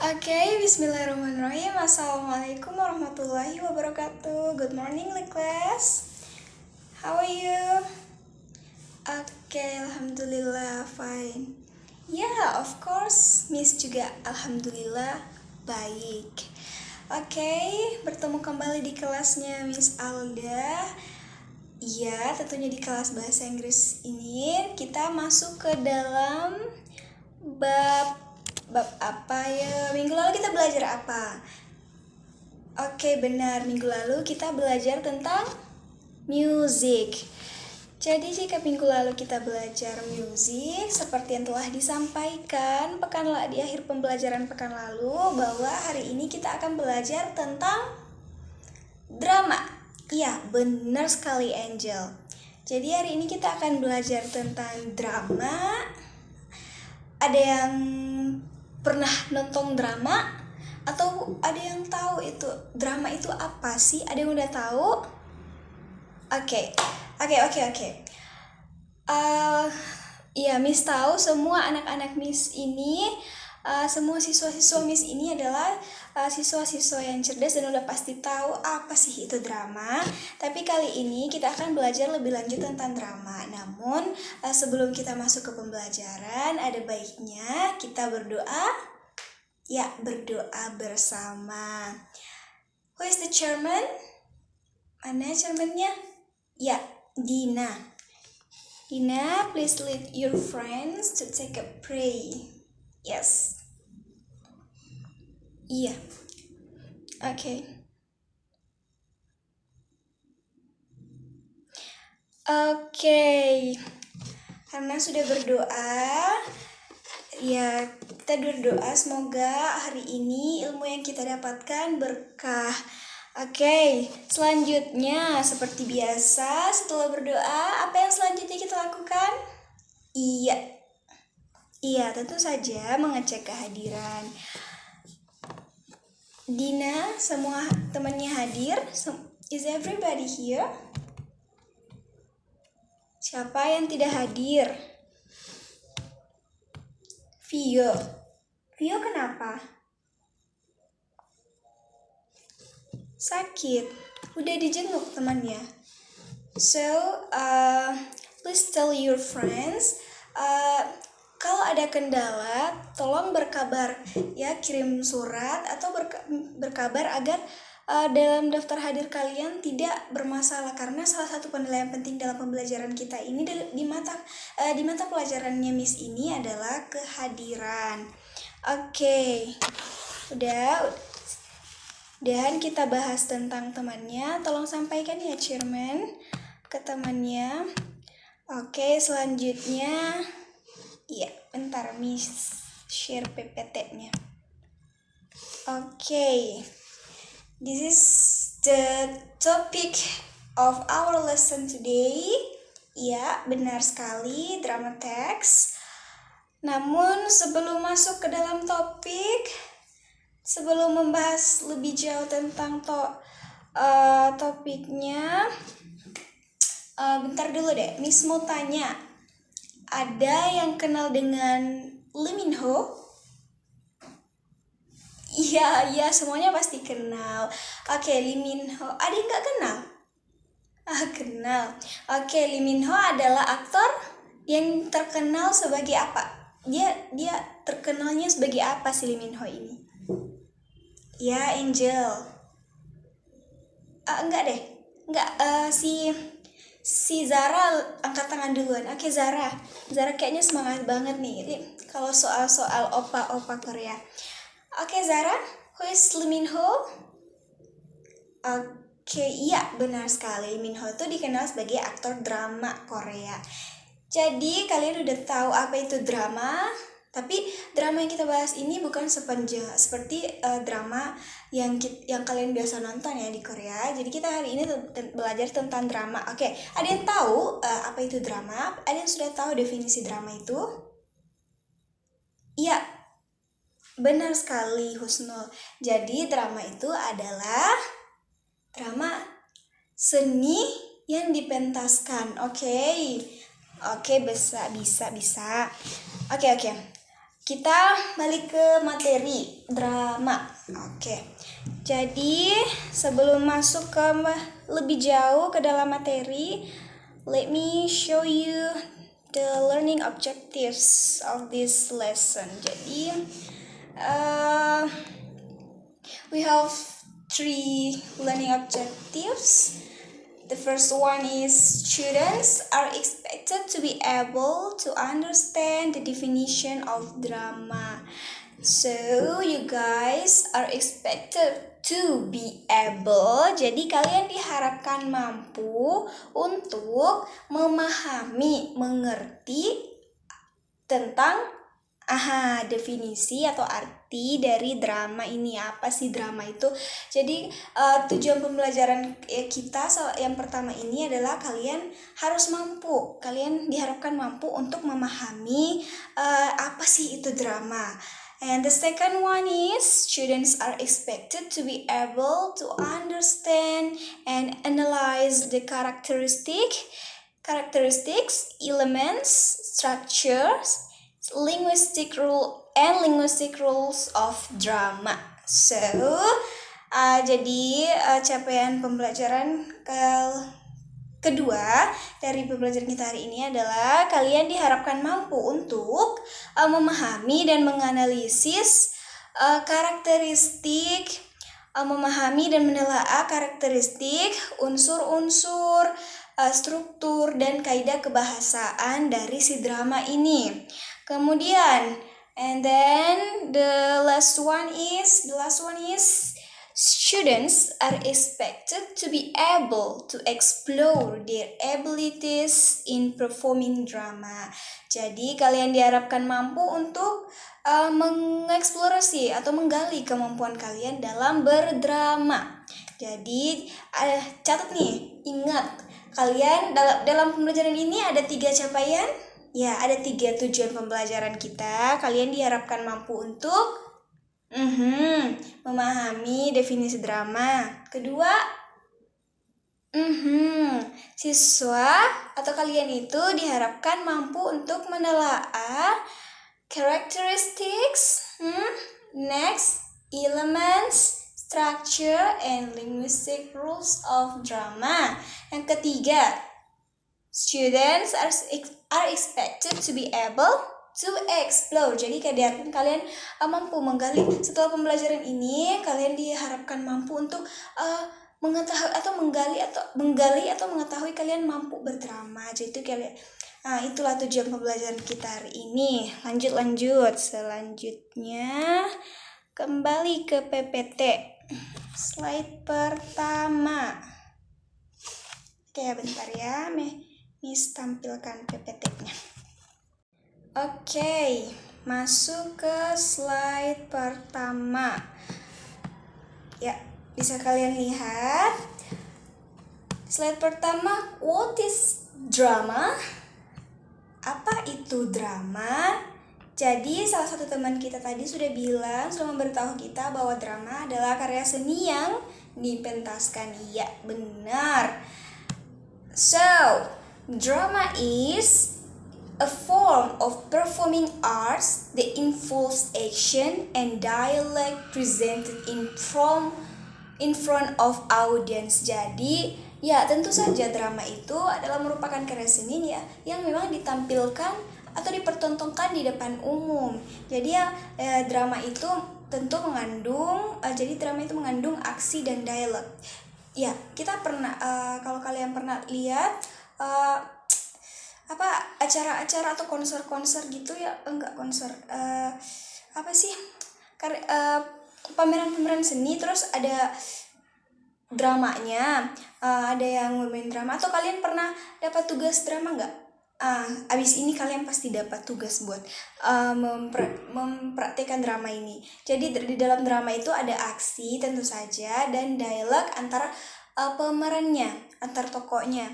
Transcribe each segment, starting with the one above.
Oke, bismillahirrahmanirrahim. Assalamualaikum warahmatullahi wabarakatuh. Good morning, class. How are you? Oke, alhamdulillah fine. Yeah, of course, Miss juga alhamdulillah baik. Oke, bertemu kembali di kelasnya Miss Alda. Iya, tentunya di kelas bahasa Inggris ini kita masuk ke dalam bab apa ya? Minggu lalu kita belajar apa? Oke, benar. Minggu lalu kita belajar tentang music. Jadi jika minggu lalu kita belajar musik, seperti yang telah disampaikan di akhir pembelajaran pekan lalu, bahwa hari ini kita akan belajar tentang drama. Iya, benar sekali Angel. Jadi hari ini kita akan belajar tentang drama. Ada yang pernah nonton drama? Atau ada yang tahu itu drama itu apa sih? Ada yang udah tahu? Oke. Iya, Miss tahu semua anak-anak Miss ini, semua siswa-siswa Miss ini adalah siswa-siswa yang cerdas dan udah pasti tahu apa sih itu drama. Tapi kali ini kita akan belajar lebih lanjut tentang drama. Namun sebelum kita masuk ke pembelajaran, ada baiknya kita berdoa. Ya, berdoa bersama. Who is the chairman? Mana chairmannya? Ya, Dina. Dina, please lead your friends to take a pray. Yes. Iya. Oke. Karena sudah berdoa, ya kita berdoa semoga hari ini ilmu yang kita dapatkan berkah. Oke, selanjutnya seperti biasa setelah berdoa, apa yang selanjutnya kita lakukan? Iya, tentu saja mengecek kehadiran. Dina, semua temannya hadir? Is everybody here? Siapa yang tidak hadir? Vio kenapa? Sakit. Udah dijenguk temannya. So, please tell your friends, kalau ada kendala, tolong berkabar ya, kirim surat atau berkabar agar dalam daftar hadir kalian tidak bermasalah, karena salah satu penilaian penting dalam pembelajaran kita ini di mata pelajarannya Miss ini adalah kehadiran. Oke. Udah. Dan kita bahas tentang temannya. Tolong sampaikan ya chairman ke temannya. Oke, selanjutnya iya, bentar Miss share PPT-nya. Oke. This is the topic of our lesson today. Ya, benar sekali, drama text. Namun sebelum masuk ke dalam topik, sebelum membahas lebih jauh tentang topiknya, bentar dulu deh, Miss mau tanya. Ada yang kenal dengan Lee Min Ho? Iya, semuanya pasti kenal. Oke, Lee Min Ho. Ada yang nggak kenal? Kenal. Oke, Lee Min Ho adalah aktor yang terkenal sebagai apa? Dia terkenalnya sebagai apa sih Lee Min Ho ini? Ya, Angel. Enggak deh. Enggak, si Zara angkat tangan duluan. Oke, Zara kayaknya semangat banget nih kalau soal opa Korea. Oke, Zara, who is Lee Min Ho? Oke, iya benar sekali. Lee Min Ho itu dikenal sebagai aktor drama Korea. Jadi kalian udah tahu apa itu drama. Tapi drama yang kita bahas ini bukan seperti drama yang kalian biasa nonton ya di Korea. Jadi kita hari ini belajar tentang drama. Oke, ada yang tahu apa itu drama? Ada yang sudah tahu definisi drama itu? Iya, benar sekali Husnul. Jadi drama itu adalah drama seni yang dipentaskan. Oke, bisa. Oke. kita balik ke materi drama. Oke. Jadi sebelum masuk ke lebih jauh ke dalam materi, let me show you the learning objectives of this lesson. Jadi we have 3 learning objectives. The first one is students are expected to be able to understand the definition of drama. So you guys are expected to be able. Jadi kalian diharapkan mampu untuk memahami, mengerti tentang definisi atau arti dari drama ini. Apa sih drama itu? Jadi tujuan pembelajaran kita yang pertama ini adalah kalian harus mampu. Kalian diharapkan mampu untuk memahami apa sih itu drama. And the second one is students are expected to be able to understand and analyze the characteristics, elements, structures, linguistic rules of drama. So, jadi capaian pembelajaran kedua dari pembelajaran kita hari ini adalah kalian diharapkan mampu untuk memahami dan menganalisis memahami dan menelaah karakteristik, unsur-unsur, struktur dan kaidah kebahasaan dari si drama ini. Kemudian, and then the last one is students are expected to be able to explore their abilities in performing drama. Jadi kalian diharapkan mampu untuk mengeksplorasi atau menggali kemampuan kalian dalam berdrama. Jadi catat nih, ingat kalian dalam pembelajaran ini ada 3 capaian. Ya, ada 3 tujuan pembelajaran kita. Kalian diharapkan mampu untuk memahami definisi drama. Kedua, siswa atau kalian itu diharapkan mampu untuk menelaah characteristics, next, elements, structure, and linguistic rules of drama. Yang ketiga, students are expected to be able to explore. Jadi kalian mampu menggali. Setelah pembelajaran ini, kalian diharapkan mampu untuk mengetahui atau mengetahui kalian mampu berdrama. Jadi kalian itulah tujuan pembelajaran kita hari ini. Lanjut. Selanjutnya kembali ke PPT. Slide pertama. Oke, bentar ya. Miss tampilkan PPT-nya. Oke, masuk ke slide pertama. Ya, bisa kalian lihat. Slide pertama, what is drama? Apa itu drama? Jadi salah satu teman kita tadi sudah memberitahu kita bahwa drama adalah karya seni yang dipentaskan. Iya, benar. So, drama is a form of performing arts that involves action and dialogue presented in front of audience. Jadi, ya tentu saja drama itu adalah merupakan karya seni ya yang memang ditampilkan atau dipertontonkan di depan umum. Jadi drama itu tentu mengandung aksi dan dialog. Ya, kita pernah kalau kalian pernah lihat acara-acara atau konser-konser gitu ya, pameran-pameran seni, terus ada dramanya, ada yang bermain drama. Atau kalian pernah dapat tugas drama nggak? Abis ini kalian pasti dapat tugas buat mempraktekkan drama ini. Jadi di dalam drama itu ada aksi tentu saja dan dialog antara pemerannya, antar tokohnya.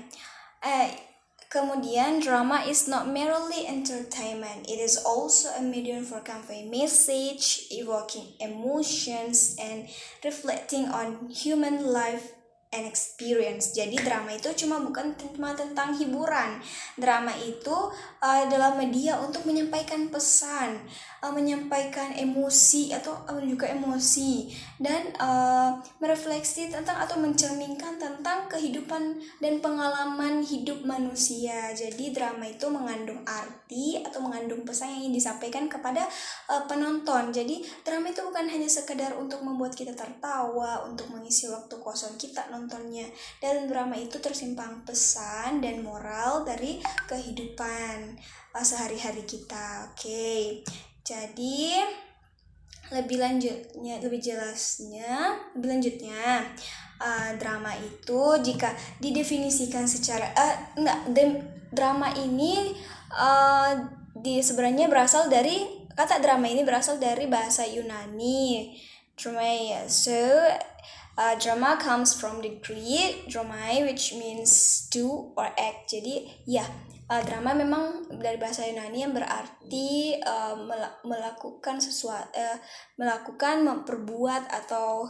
Kemudian drama is not merely entertainment. It is also a medium for conveying message, evoking emotions, and reflecting on human life an experience. Jadi drama itu bukan cuma tentang hiburan. Drama itu adalah media untuk menyampaikan pesan, menyampaikan emosi atau juga emosi, dan merefleksi tentang atau mencerminkan tentang kehidupan dan pengalaman hidup manusia. Jadi drama itu mengandung arti atau mengandung pesan yang ingin disampaikan kepada penonton. Jadi drama itu bukan hanya sekedar untuk membuat kita tertawa, untuk mengisi waktu kosong kita nontonnya. Dan drama itu tersimpan pesan dan moral dari kehidupan sehari-hari kita. Oke. Jadi lebih lanjutnya drama itu jika didefinisikan secara drama ini sebenarnya berasal dari kata drama ini berasal dari bahasa Yunani, drama. So drama comes from the Greek drama, which means do or act. Jadi ya, drama memang dari bahasa Yunani yang berarti melakukan sesuatu, memperbuat atau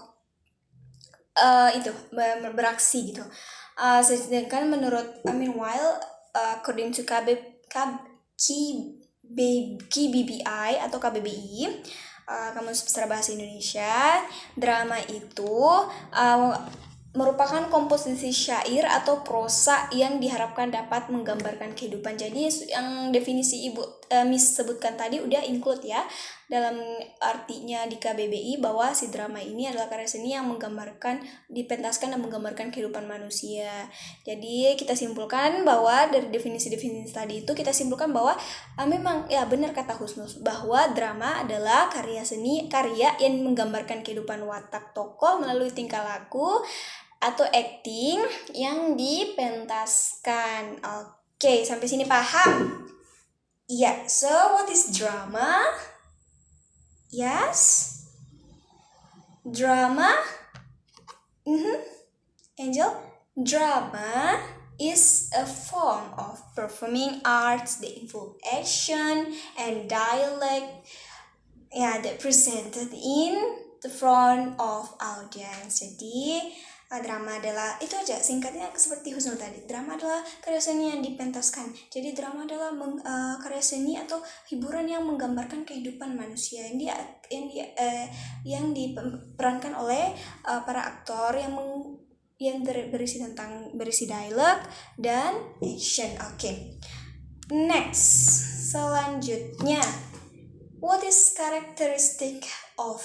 beraksi gitu. Sedangkan menurut according to KBBI atau KBBI, Kamus Besar Bahasa Indonesia, drama itu merupakan komposisi syair atau prosa yang diharapkan dapat menggambarkan kehidupan. Jadi yang definisi Miss sebutkan tadi udah include ya dalam artinya di KBBI, bahwa si drama ini adalah karya seni yang dipentaskan dan menggambarkan kehidupan manusia. Jadi kita simpulkan bahwa dari definisi-definisi tadi itu kita simpulkan bahwa memang ya benar kata Husnus, bahwa drama adalah karya yang menggambarkan kehidupan watak tokoh melalui tingkah laku atau acting yang dipentaskan. Oke, sampai sini paham? Yeah, so what is drama? Yes? Drama? Angel? Drama is a form of performing arts that involve action and dialect that presented in the front of audience. Jadi drama adalah, itu aja singkatnya seperti Husnul tadi, drama adalah karya seni yang dipentaskan. Jadi drama adalah karya seni atau hiburan yang menggambarkan kehidupan manusia yang diperankan oleh para aktor yang berisi dialog dan action. Oke. Next, selanjutnya, what is characteristics of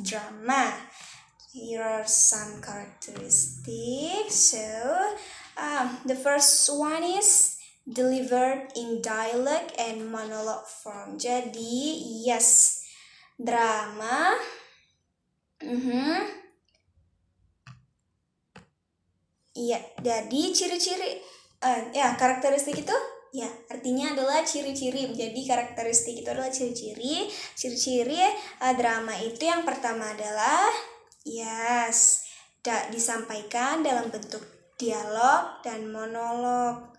drama? Here are some characteristics. So, the first one is delivered in dialogue and monologue form. Jadi, yes, drama. Iya, jadi ciri-ciri, karakteristik itu, ya, artinya adalah ciri-ciri. Jadi karakteristik itu adalah ciri-ciri. Ciri-ciri drama itu yang pertama adalah disampaikan dalam bentuk dialog dan monolog.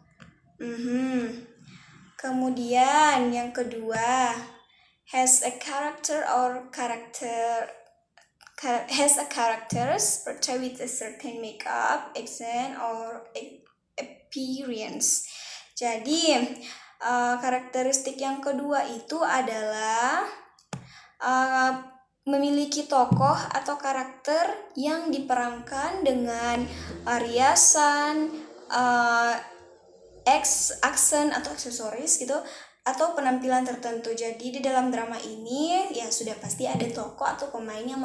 Kemudian yang kedua, has a characters portrayed with a certain makeup, accent, or appearance. Jadi karakteristik yang kedua itu adalah memiliki tokoh atau karakter yang diperankan dengan riasan, aksen atau aksesoris gitu, atau penampilan tertentu. Jadi di dalam drama ini ya sudah pasti ada tokoh atau pemain yang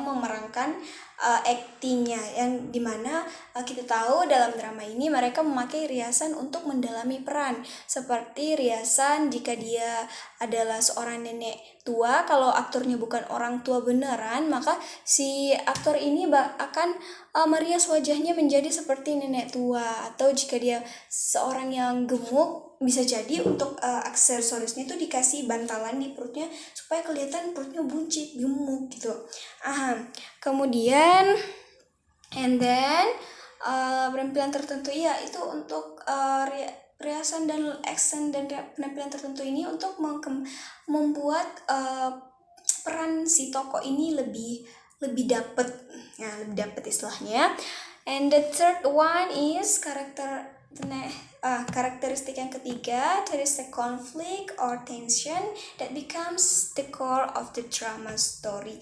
memerankan aktingnya, yang dimana kita tahu dalam drama ini mereka memakai riasan untuk mendalami peran, seperti riasan jika dia adalah seorang nenek tua. Kalau aktornya bukan orang tua beneran, maka si aktor ini akan merias wajahnya menjadi seperti nenek tua. Atau jika dia seorang yang gemuk, bisa jadi untuk aksesorisnya itu dikasih bantalan di perutnya supaya kelihatan perutnya buncit, gemuk gitu. Kemudian penampilan tertentu ya itu untuk riasan dan aksen dan penampilan tertentu ini untuk membuat peran si tokoh ini lebih lebih dapet, ya lebih dapet istilahnya. And the third one is karakteristik yang ketiga, there is a conflict or tension that becomes the core of the drama story.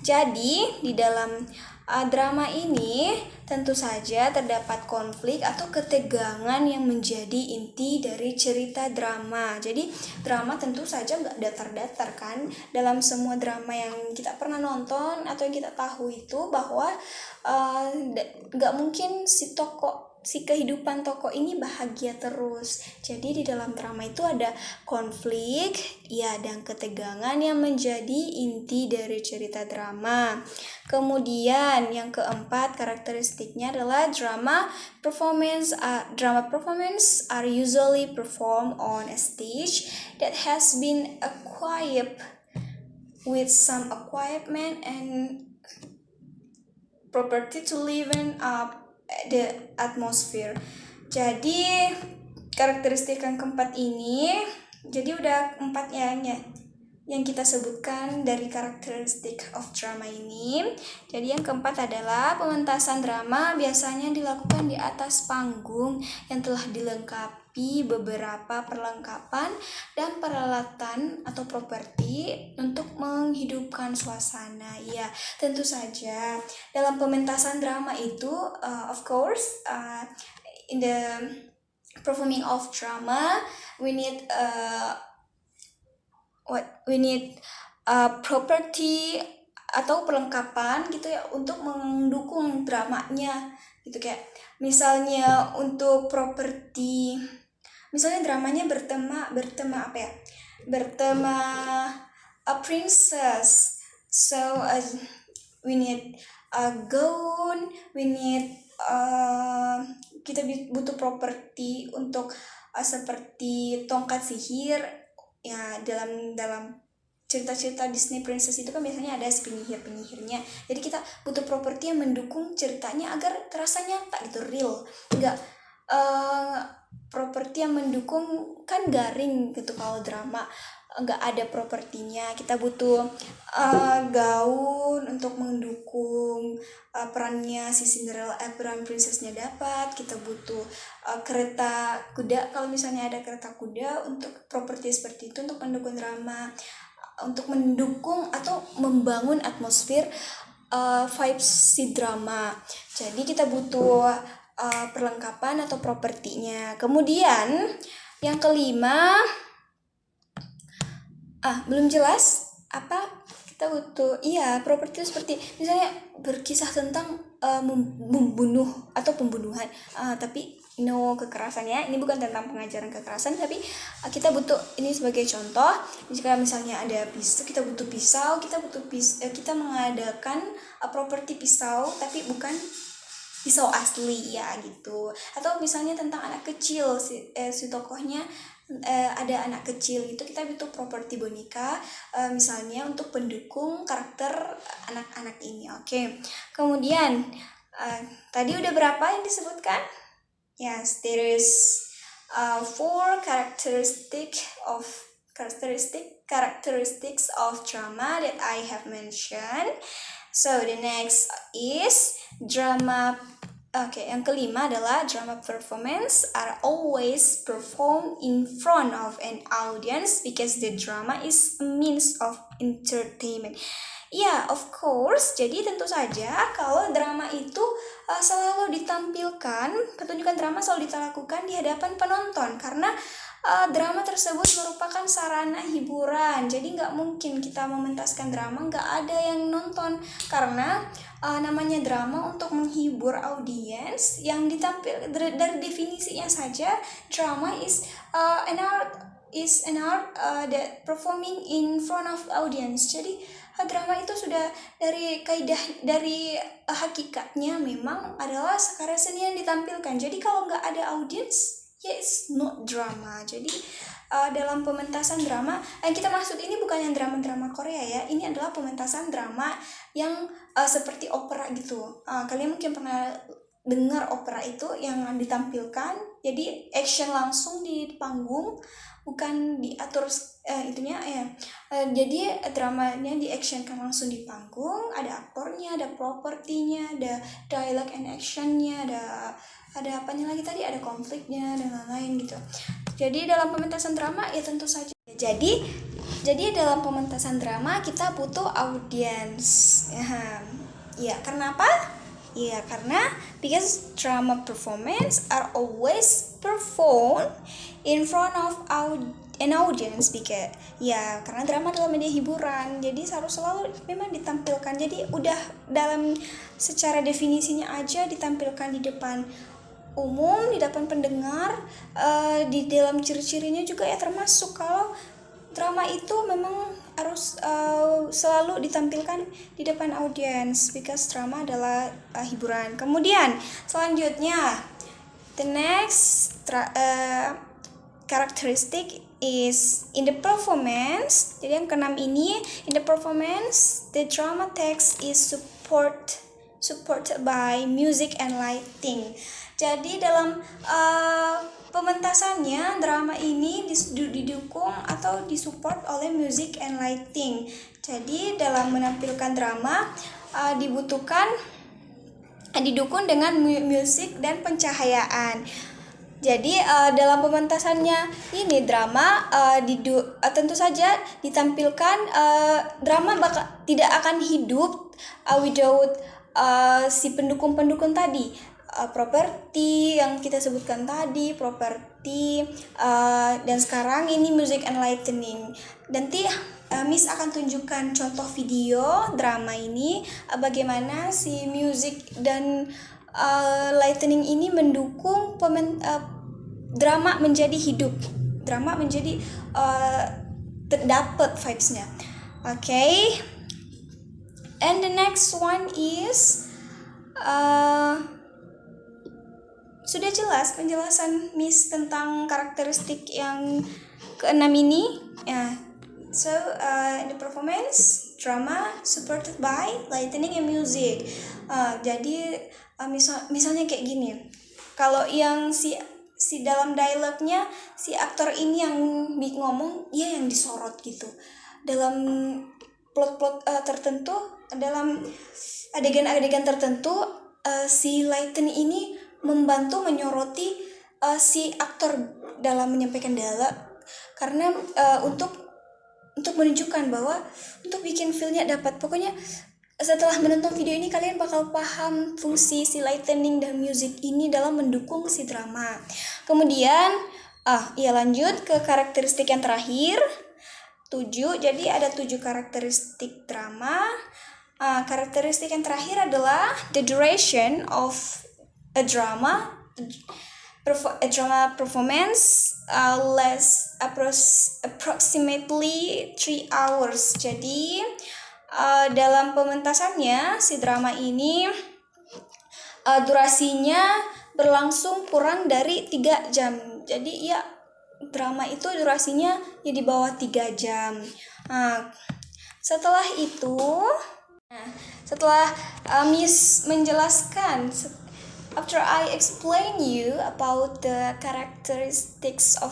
Jadi di dalam drama ini tentu saja terdapat konflik atau ketegangan yang menjadi inti dari cerita drama. Jadi drama tentu saja nggak datar-datar kan. Dalam semua drama yang kita pernah nonton atau yang kita tahu itu bahwa nggak mungkin si kehidupan tokoh ini bahagia terus. Jadi di dalam drama itu ada konflik, ya, dan ketegangan yang menjadi inti dari cerita drama. Kemudian yang keempat karakteristiknya adalah drama performance. Drama performance are usually performed on a stage that has been equipped with some equipment and property to liven up the atmosphere. Jadi karakteristik yang keempat ini, jadi udah 4 yang kita sebutkan dari karakteristik of drama ini. Jadi yang keempat adalah pementasan drama biasanya dilakukan di atas panggung yang telah dilengkapi beberapa perlengkapan dan peralatan atau properti untuk menghidupkan suasana. Ya, tentu saja dalam pementasan drama itu, of course, in the performing of drama, we need property atau perlengkapan gitu ya untuk mendukung dramanya gitu. Kayak misalnya untuk properti, misalnya dramanya bertema apa ya, bertema a princess, so we need a gown, we need kita butuh properti untuk seperti tongkat sihir. Ya, dalam cerita-cerita Disney Princess itu kan biasanya ada penyihir-penyihirnya. Jadi kita butuh properti yang mendukung ceritanya agar terasa nyata gitu, real. Enggak properti yang mendukung kan garing gitu kalau drama. Enggak ada propertinya. Kita butuh gaun untuk mendukung perannya si Cinderella, peran princessnya dapat. Kita butuh kereta kuda, kalau misalnya ada kereta kuda, untuk properti seperti itu untuk mendukung drama, untuk mendukung atau membangun atmosfer vibes si drama. Jadi kita butuh perlengkapan atau propertinya. Kemudian yang kelima, belum jelas apa kita butuh. Iya, properti seperti misalnya berkisah tentang membunuh atau pembunuhan, tapi no kekerasan ya. Ini bukan tentang pengajaran kekerasan, tapi kita butuh ini sebagai contoh. Jika misalnya ada pisau, kita butuh pisau, kita mengadakan properti pisau tapi bukan pisau asli ya gitu. Atau misalnya tentang anak kecil, si tokohnya ada anak kecil gitu, kita butuh properti boneka misalnya untuk pendukung karakter anak-anak ini. Oke. Kemudian tadi udah berapa yang disebutkan? Yes, there is 4 characteristics of drama that I have mentioned. So the next is drama. Oke, yang kelima adalah drama performance are always performed in front of an audience because the drama is a means of entertainment. Ya, of course. Jadi tentu saja kalau drama itu selalu ditampilkan, pertunjukan drama selalu dilakukan di hadapan penonton karena drama tersebut merupakan sarana hiburan. Jadi nggak mungkin kita mementaskan drama nggak ada yang nonton, karena namanya drama untuk menghibur audiens. Yang ditampil dari definisinya saja, drama is an art that performing in front of audience. Jadi drama itu sudah dari hakikatnya memang adalah karya seni yang ditampilkan. Jadi kalau nggak ada audiens, ya it's not drama. Jadi dalam pementasan drama yang kita maksud ini bukan yang drama-drama Korea ya. Ini adalah pementasan drama yang seperti opera gitu. Kalian mungkin pernah dengar opera itu yang ditampilkan, jadi action langsung di panggung, bukan diatur itunya ya. Jadi dramanya di actionkan langsung di panggung, ada aktornya, ada propertinya, ada dialog and actionnya, ada apanya lagi tadi, ada konfliknya dan lain-lain gitu. Jadi dalam pementasan drama ya tentu saja. Jadi dalam pementasan drama kita butuh audiens. Ya, karena apa? Ya, karena because drama performance are always performed in front of an audience, because ya karena drama adalah media hiburan, jadi harus selalu memang ditampilkan. Jadi udah dalam secara definisinya aja ditampilkan di depan umum, di depan pendengar, di dalam ciri-cirinya juga ya termasuk kalau drama itu memang harus selalu ditampilkan di depan audiens, because drama adalah hiburan. Kemudian selanjutnya, the next characteristic is in the performance. Jadi yang keenam ini, in the performance, the drama text is supported by music and lighting. Jadi dalam pementasannya drama ini didukung atau disupport oleh music and lighting. Jadi dalam menampilkan drama didukung dengan musik dan pencahayaan. Jadi dalam pementasannya ini drama tentu saja ditampilkan, drama tidak akan hidup without si pendukung-pendukung tadi. Properti yang kita sebutkan tadi, dan sekarang ini music and lightning. Nanti Miss akan tunjukkan contoh video drama ini, bagaimana si music dan lightning ini mendukung drama menjadi hidup, drama menjadi terdapat vibes-nya. Okay. And the next one is sudah jelas penjelasan Miss tentang karakteristik yang keenam ini. So in the performance, drama supported by lighting and music. Jadi misalnya kayak gini. Kalau yang si dalam dialognya si aktor ini yang ngomong, dia yang disorot gitu. Dalam plot tertentu, dalam adegan-adegan tertentu, si lighting ini membantu menyoroti si aktor dalam menyampaikan dialog, karena untuk menunjukkan bahwa untuk bikin feel-nya dapat. Pokoknya setelah menonton video ini kalian bakal paham fungsi si lightning dan music ini dalam mendukung si drama. Kemudian lanjut ke karakteristik yang terakhir, 7. Jadi ada 7 karakteristik drama. Karakteristik yang terakhir adalah the duration of a drama performance lasts approximately 3 hours. Jadi dalam pementasannya si drama ini durasinya berlangsung kurang dari 3 jam. Jadi ya drama itu durasinya ya di bawah 3 jam. Setelah itu, setelah Miss menjelaskan, after I explain you about the characteristics of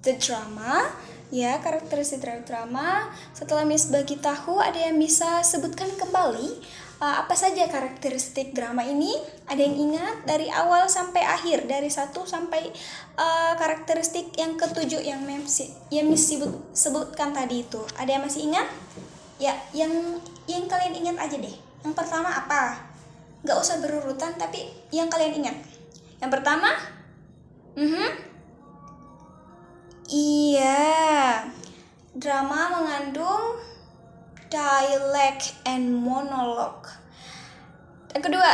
the drama, ya karakteristik drama, setelah Miss bagi tahu, ada yang bisa sebutkan kembali apa saja karakteristik drama ini? Ada yang ingat dari awal sampai akhir, dari 1 sampai karakteristik yang ke-7 yang Miss sebutkan tadi itu. Ada yang masih ingat? Ya, yang kalian ingat aja deh. Yang pertama apa? Gak usah berurutan, tapi yang kalian ingat. Yang pertama, iya, drama mengandung dialog and monologue. Yang kedua,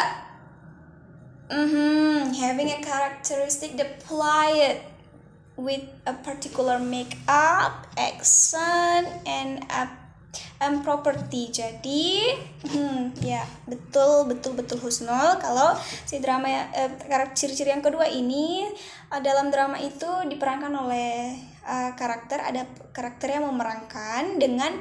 having a characteristic deployed with a particular makeup, accent, and property. Jadi ya betul Husnul, kalau si drama ciri-ciri yang kedua ini dalam drama itu diperankan oleh ada karakter yang memerankan dengan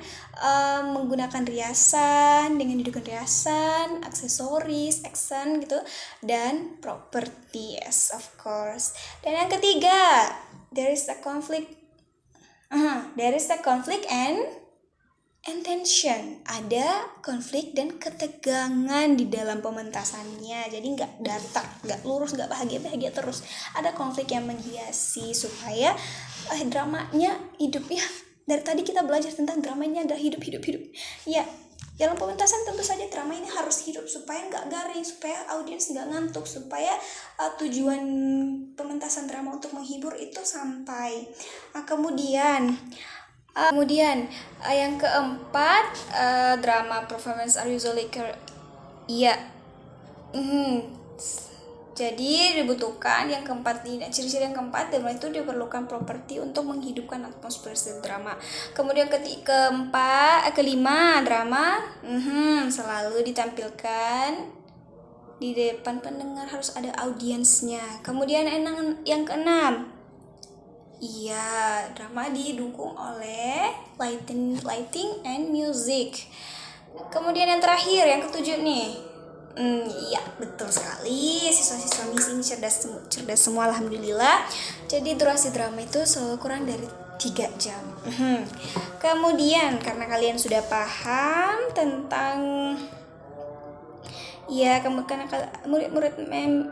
menggunakan riasan, dengan didudukan riasan, aksesoris, accent gitu, dan property, yes, of course. Dan yang ketiga, there is a conflict and tension. Ada konflik dan ketegangan di dalam pementasannya. Jadi nggak datar, nggak lurus, nggak bahagia terus. Ada konflik yang menghiasi supaya dramanya hidup ya. Dari tadi kita belajar tentang dramanya ada hidup. Ya, dalam pementasan tentu saja drama ini harus hidup supaya nggak garing, supaya audiens nggak ngantuk, supaya tujuan pementasan drama untuk menghibur itu sampai. Kemudian yang keempat, drama performance are usually jadi dibutuhkan yang keempat ini, ciri-ciri yang keempat, drama itu diperlukan properti untuk menghidupkan atmosfer drama. Kemudian kelima, drama selalu ditampilkan di depan pendengar, harus ada audiensnya. Kemudian yang keenam, drama didukung oleh lighting and music. Kemudian yang terakhir, yang ketujuh nih. Iya, betul sekali. Siswa-siswa MIS ini cerdas semua, alhamdulillah. Jadi durasi drama itu selalu kurang dari 3 jam. Kemudian karena kalian sudah paham tentang karena murid-murid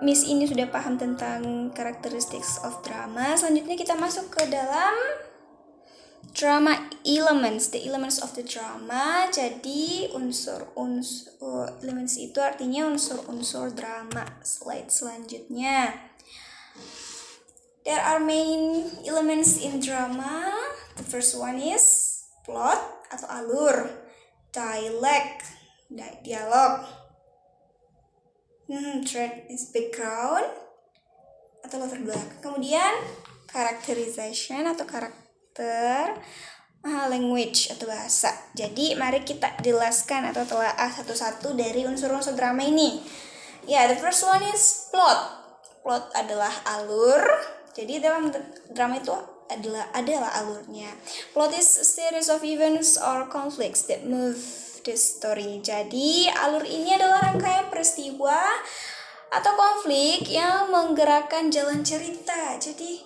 MIS ini sudah paham tentang characteristics of drama. Selanjutnya kita masuk ke dalam drama elements, the elements of the drama. Jadi unsur-unsur elements itu artinya unsur-unsur drama. Slide selanjutnya. There are main elements in drama. The first one is plot atau alur, dialog. Third is background atau latar belakang. Kemudian characterization atau karakter, language atau bahasa. Jadi mari kita jelaskan atau telaah satu-satu dari unsur-unsur drama ini. The first one is plot. Plot adalah alur. Jadi dalam drama itu adalah alurnya. Plot is a series of events or conflicts that move the story. Jadi alur ini adalah rangkaian peristiwa atau konflik yang menggerakkan jalan cerita. Jadi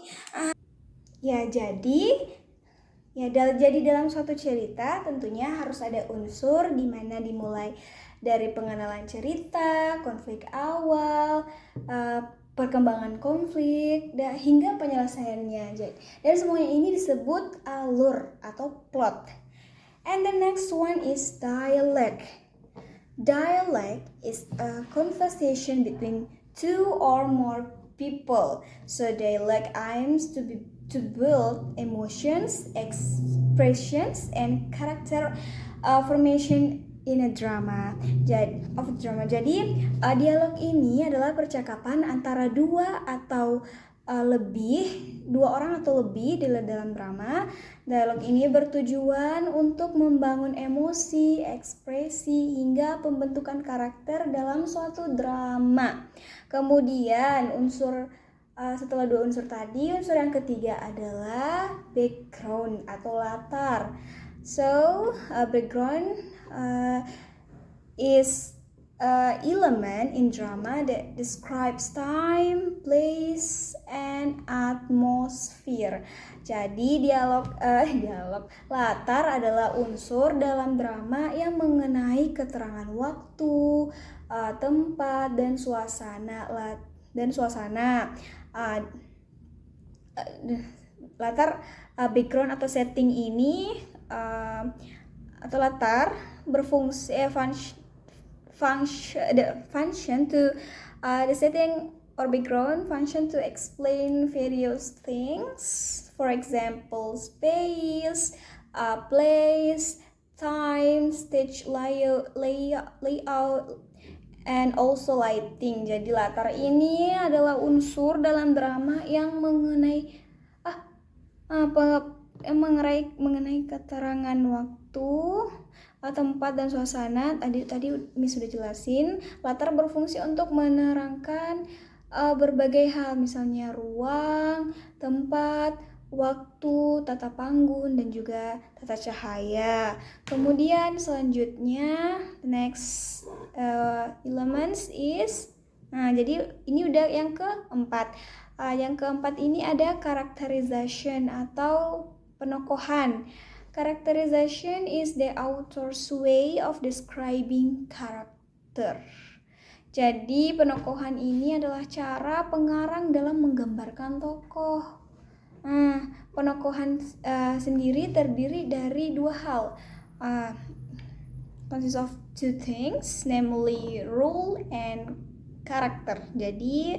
dalam suatu cerita tentunya harus ada unsur di mana dimulai dari pengenalan cerita, konflik awal, perkembangan konflik, hingga penyelesaiannya. Dan semuanya ini disebut alur atau plot. And the next one is dialect. Dialect is a conversation between two or more people. So dialect aims to build emotions, expressions, and character formation in a drama. Jadi dialog ini adalah percakapan antara dua orang atau lebih di dalam drama. Dialog ini bertujuan untuk membangun emosi, ekspresi, hingga pembentukan karakter dalam suatu drama. Kemudian setelah dua unsur tadi, unsur yang ketiga adalah background atau latar. So, background is element in drama that describes time, place, and atmosphere. Jadi dialog latar adalah unsur dalam drama yang mengenai keterangan waktu, tempat, dan suasana. Latar background atau setting ini atau latar berfungsi function to the setting or background function to explain various things. For example, space, place, time, stage layout, and also lighting. Jadi latar ini adalah unsur dalam drama yang mengenai keterangan waktu, tempat, dan suasana. Tadi Miss sudah jelasin. Latar berfungsi untuk menerangkan berbagai hal, misalnya ruang, tempat, waktu, tata panggung, dan juga tata cahaya. Kemudian selanjutnya next elements is, jadi ini udah yang keempat. Yang keempat ini ada characterization atau penokohan. Characterization is the author's way of describing character. Jadi penokohan ini adalah cara pengarang dalam menggambarkan tokoh. Penokohan sendiri terdiri dari dua hal, consists of two things, namely role and character. Jadi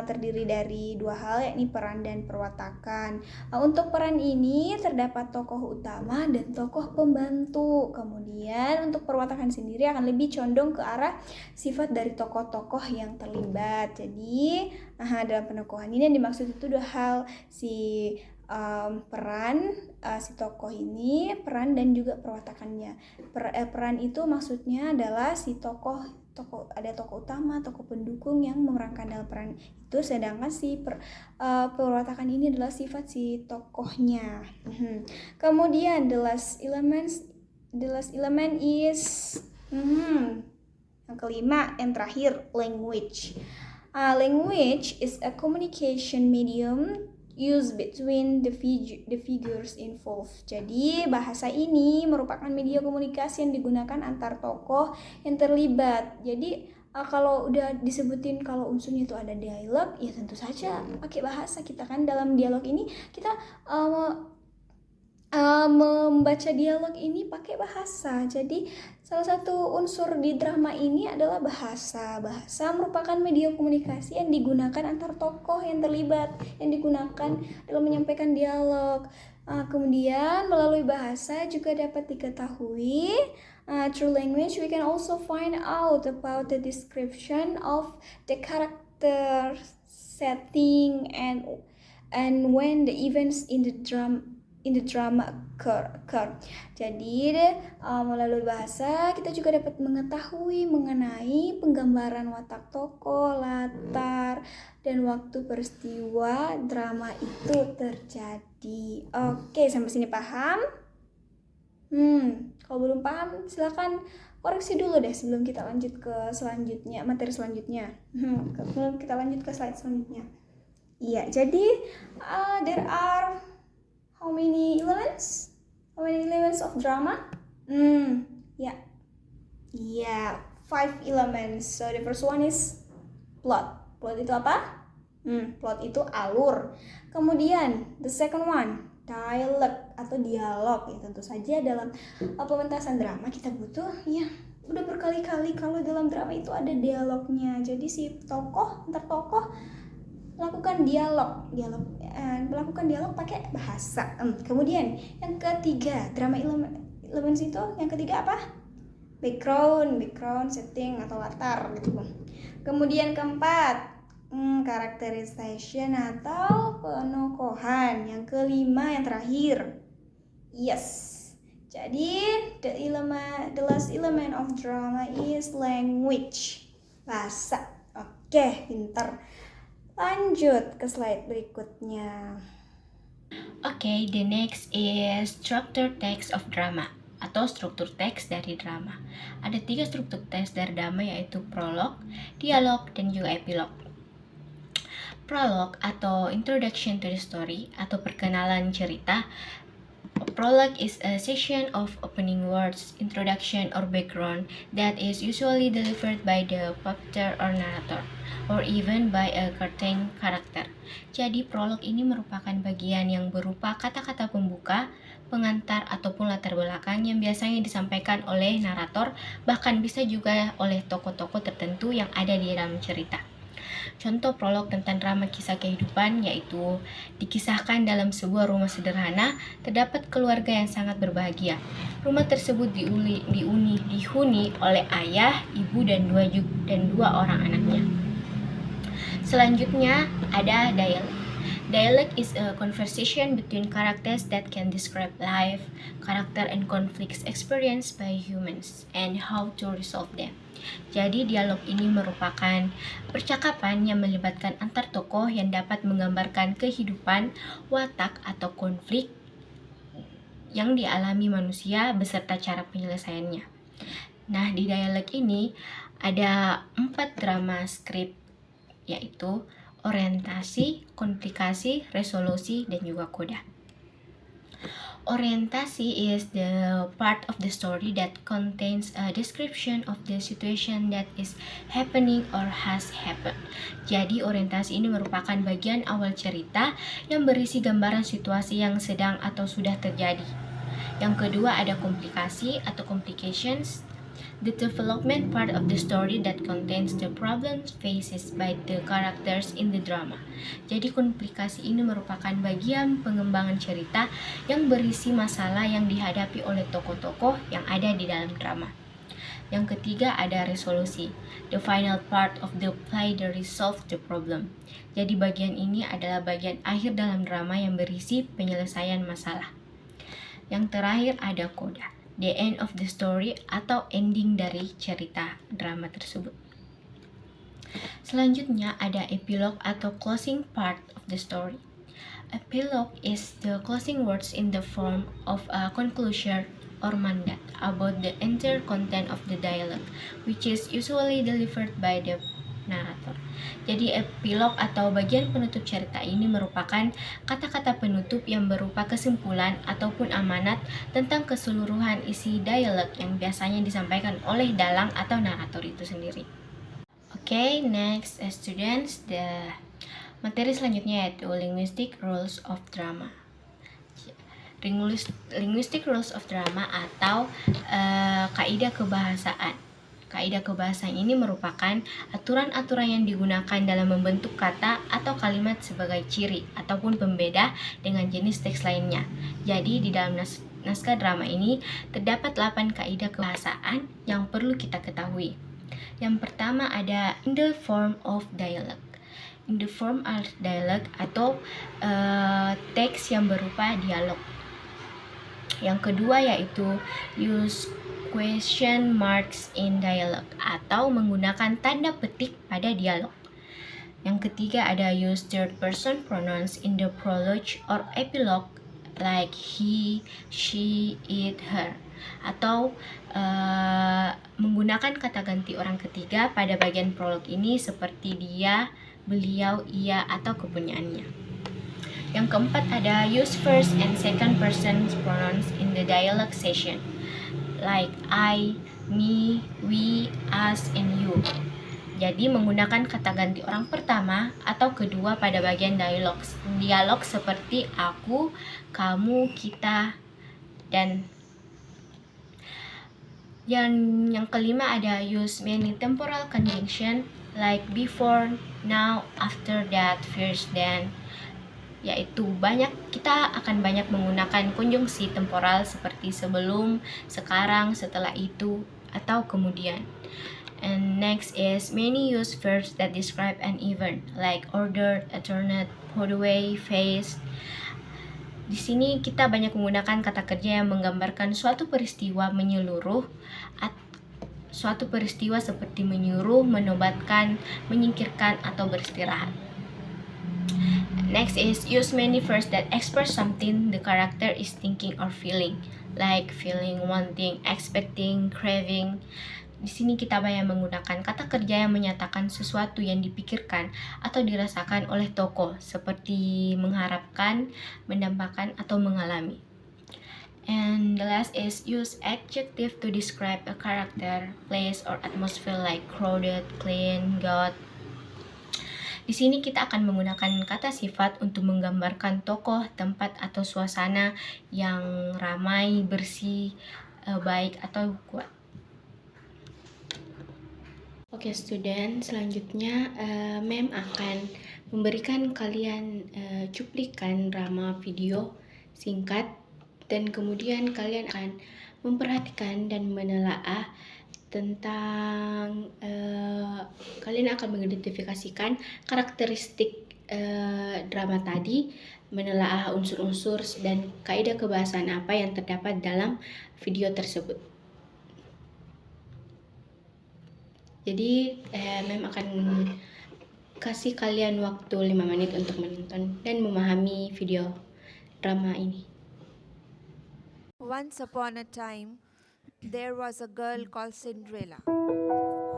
terdiri dari dua hal, yakni peran dan perwatakan. Untuk peran ini terdapat tokoh utama dan tokoh pembantu. Kemudian untuk perwatakan sendiri akan lebih condong ke arah sifat dari tokoh-tokoh yang terlibat. Jadi dalam penokohan ini yang dimaksud itu dua hal, si peran si tokoh ini, peran dan juga perwatakannya. Peran itu maksudnya adalah si tokoh ada tokoh utama, tokoh pendukung yang memerankan dalam peran itu, sedangkan si perwatakan ini adalah sifat si tokohnya. Kemudian the last element is yang kelima, yang terakhir, language. Language is a communication medium used between the figures involved. Jadi bahasa ini merupakan media komunikasi yang digunakan antar tokoh yang terlibat. Jadi kalau udah disebutin kalau unsurnya itu ada dialog, ya tentu saja pakai bahasa. Kita kan dalam dialog ini kita membaca dialog ini pakai bahasa. Jadi salah satu unsur di drama ini adalah bahasa. Bahasa merupakan media komunikasi yang digunakan antar tokoh yang terlibat, yang digunakan dalam menyampaikan dialog. Kemudian melalui bahasa juga dapat diketahui, through language we can also find out about the description of the character, setting, and when the events in the drama occur. Jadi melalui bahasa kita juga dapat mengetahui mengenai penggambaran watak tokoh, latar, dan waktu peristiwa drama itu terjadi. Oke, sampai sini paham? Kalau belum paham silakan koreksi dulu deh sebelum kita lanjut ke selanjutnya, materi selanjutnya. Sebelum kita lanjut ke slide selanjutnya. Iya, jadi there are how many elements? How many elements of drama? Yeah, 5 elements. So the first one is plot. Plot itu apa? Plot itu alur. Kemudian the second one, dialogue atau dialog. Ya, tentu saja dalam pementasan drama kita butuh udah berkali-kali kalau dalam drama itu ada dialognya. Jadi si tokoh antar tokoh melakukan dialog pakai bahasa. Kemudian yang ketiga, drama elements itu yang ketiga apa? Background, setting atau latar gitu. Kemudian keempat, characterization atau penokohan. Yang kelima, yang terakhir, jadi the last element of drama is language, bahasa. Oke, pinter. Lanjut ke slide berikutnya. Okay, the next is structure text of drama atau struktur teks dari drama. Ada 3 struktur teks dari drama, yaitu prolog, dialog, dan juga epilog. Prolog atau introduction to the story atau perkenalan cerita. Prologue is a section of opening words, introduction, or background that is usually delivered by the puppeteer or narrator, or even by a cartoon character. Jadi prolog ini merupakan bagian yang berupa kata-kata pembuka, pengantar, ataupun latar belakang yang biasanya disampaikan oleh narator, bahkan bisa juga oleh tokoh-tokoh tertentu yang ada di dalam cerita. Contoh prolog tentang drama kisah kehidupan yaitu dikisahkan dalam sebuah rumah sederhana terdapat keluarga yang sangat berbahagia. Rumah tersebut dihuni oleh ayah, ibu, dan dua orang anaknya. Selanjutnya ada dialog. Dialogue is a conversation between characters that can describe life, character, and conflicts experienced by humans and how to resolve them. Jadi dialog ini merupakan percakapan yang melibatkan antar tokoh yang dapat menggambarkan kehidupan, watak, atau konflik yang dialami manusia beserta cara penyelesaiannya. Nah, di dialog ini ada 4 drama skrip, yaitu orientasi, komplikasi, resolusi, dan juga koda. Orientasi is the part of the story that contains a description of the situation that is happening or has happened. Jadi orientasi ini merupakan bagian awal cerita yang berisi gambaran situasi yang sedang atau sudah terjadi. Yang kedua ada komplikasi atau complications, the development part of the story that contains the problems faced by the characters in the drama. Jadi komplikasi ini merupakan bagian pengembangan cerita yang berisi masalah yang dihadapi oleh tokoh-tokoh yang ada di dalam drama. Yang ketiga ada resolusi, the final part of the play that resolve the problem. Jadi bagian ini adalah bagian akhir dalam drama yang berisi penyelesaian masalah. Yang terakhir ada koda, the end of the story atau ending dari cerita drama tersebut. Selanjutnya ada epilogue atau closing part of the story. Epilogue is the closing words in the form of a conclusion or mandat about the entire content of the dialogue, which is usually delivered by the narator. Jadi epilog atau bagian penutup cerita ini merupakan kata-kata penutup yang berupa kesimpulan ataupun amanat tentang keseluruhan isi dialog yang biasanya disampaikan oleh dalang atau narator itu sendiri. Okay, next students, the materi selanjutnya yaitu linguistic rules of drama. Linguistic rules of drama atau kaidah kebahasaan. Kaidah kebahasaan ini merupakan aturan-aturan yang digunakan dalam membentuk kata atau kalimat sebagai ciri ataupun pembeda dengan jenis teks lainnya. Jadi di dalam naskah drama ini terdapat 8 kaidah kebahasaan yang perlu kita ketahui. Yang pertama ada in the form of dialogue. In the form of dialogue atau teks yang berupa dialog. Yang kedua yaitu use question marks in dialogue atau menggunakan tanda petik pada dialog. Yang ketiga ada use third person pronouns in the prologue or epilogue like he, she, it, her atau menggunakan kata ganti orang ketiga pada bagian prolog ini seperti dia, beliau, ia atau kepunyaannya. Yang keempat ada use first and second person pronouns in the dialogue session like I, me, we, us, and you. Jadi menggunakan kata ganti orang pertama atau kedua pada bagian dialog seperti aku, kamu, kita, dan yang kelima ada use many temporal conjunction like before, now, after that, first, then, yaitu kita akan banyak menggunakan konjungsi temporal seperti sebelum, sekarang, setelah itu, atau kemudian. And next is many use verbs that describe an event like ordered, alternate, put away, face. Di sini kita banyak menggunakan kata kerja yang menggambarkan suatu peristiwa menyeluruh, suatu peristiwa seperti menyuruh, menobatkan, menyingkirkan, atau beristirahat. Next is use many verbs that express something the character is thinking or feeling, like feeling, wanting, expecting, craving. Di sini kita banyak menggunakan kata kerja yang menyatakan sesuatu yang dipikirkan atau dirasakan oleh tokoh, seperti mengharapkan, mendambakan, atau mengalami. And the last is use adjective to describe a character, place, or atmosphere like crowded, clean, got. Di sini kita akan menggunakan kata sifat untuk menggambarkan tokoh, tempat, atau suasana yang ramai, bersih, baik, atau kuat. Oke student, selanjutnya Mem akan memberikan kalian cuplikan drama video singkat dan kemudian kalian akan memperhatikan dan menelaah tentang kalian akan mengidentifikasikan karakteristik drama tadi menelaah unsur-unsur dan kaidah kebahasaan apa yang terdapat dalam video tersebut. Jadi, Mem akan kasih kalian waktu 5 menit untuk menonton dan memahami video drama ini. Once upon a time, there was a girl called Cinderella,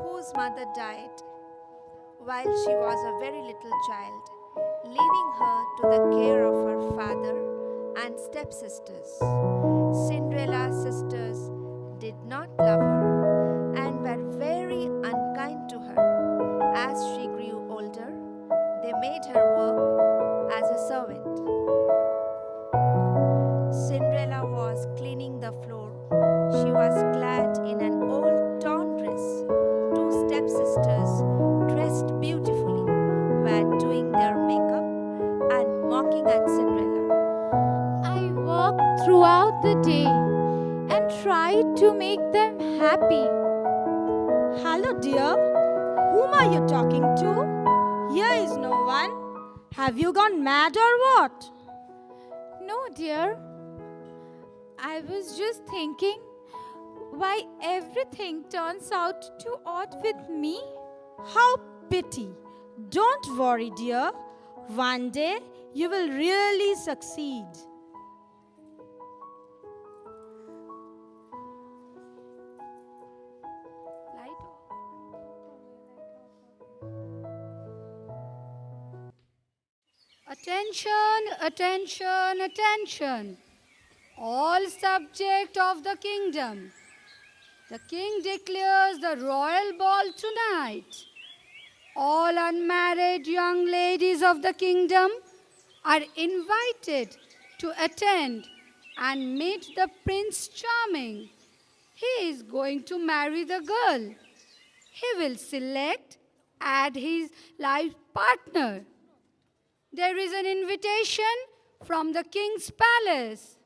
whose mother died while she was a very little child, leaving her to the care of her father and stepsisters. Cinderella's sisters did not love her and were very unkind to her. As she grew older, they made her work as a servant. Cinderella was cleaning the floor. She was clad in an old torn dress. Two stepsisters, dressed beautifully, were doing their makeup and mocking at Cinderella. I worked throughout the day and tried to make them happy. Hello, dear. Whom are you talking to? Here is no one. Have you gone mad or what? No, dear. I was just thinking why everything turns out too odd with me. How pity. Don't worry, dear. One day you will really succeed. Light off. Attention, attention, attention. All subject of the kingdom. The king declares the royal ball tonight. All unmarried young ladies of the kingdom are invited to attend and meet the Prince Charming. He is going to marry the girl. He will select as his life partner. There is an invitation from the king's palace.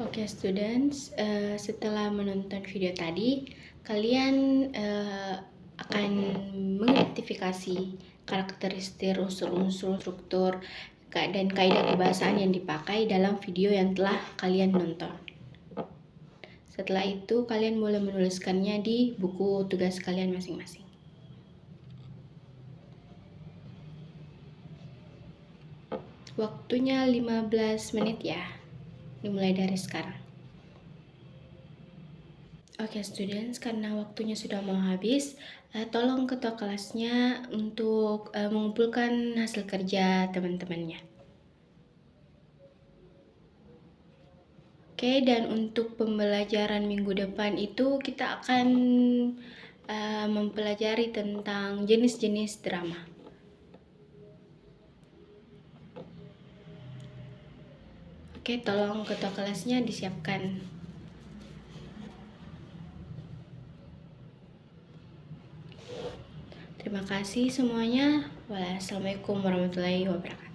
Oke, students, setelah menonton video tadi, kalian akan mengidentifikasi karakteristik unsur-unsur struktur dan kaidah kebahasaan yang dipakai dalam video yang telah kalian nonton. Setelah itu, kalian boleh menuliskannya di buku tugas kalian masing-masing. Waktunya 15 menit ya. Dimulai dari sekarang. Oke, students, karena waktunya sudah mau habis, tolong ketua kelasnya untuk mengumpulkan hasil kerja teman-temannya. Oke, dan untuk pembelajaran minggu depan itu kita akan mempelajari tentang jenis-jenis drama. Oke, tolong ketua kelasnya disiapkan. Terima kasih semuanya. Wassalamualaikum warahmatullahi wabarakatuh.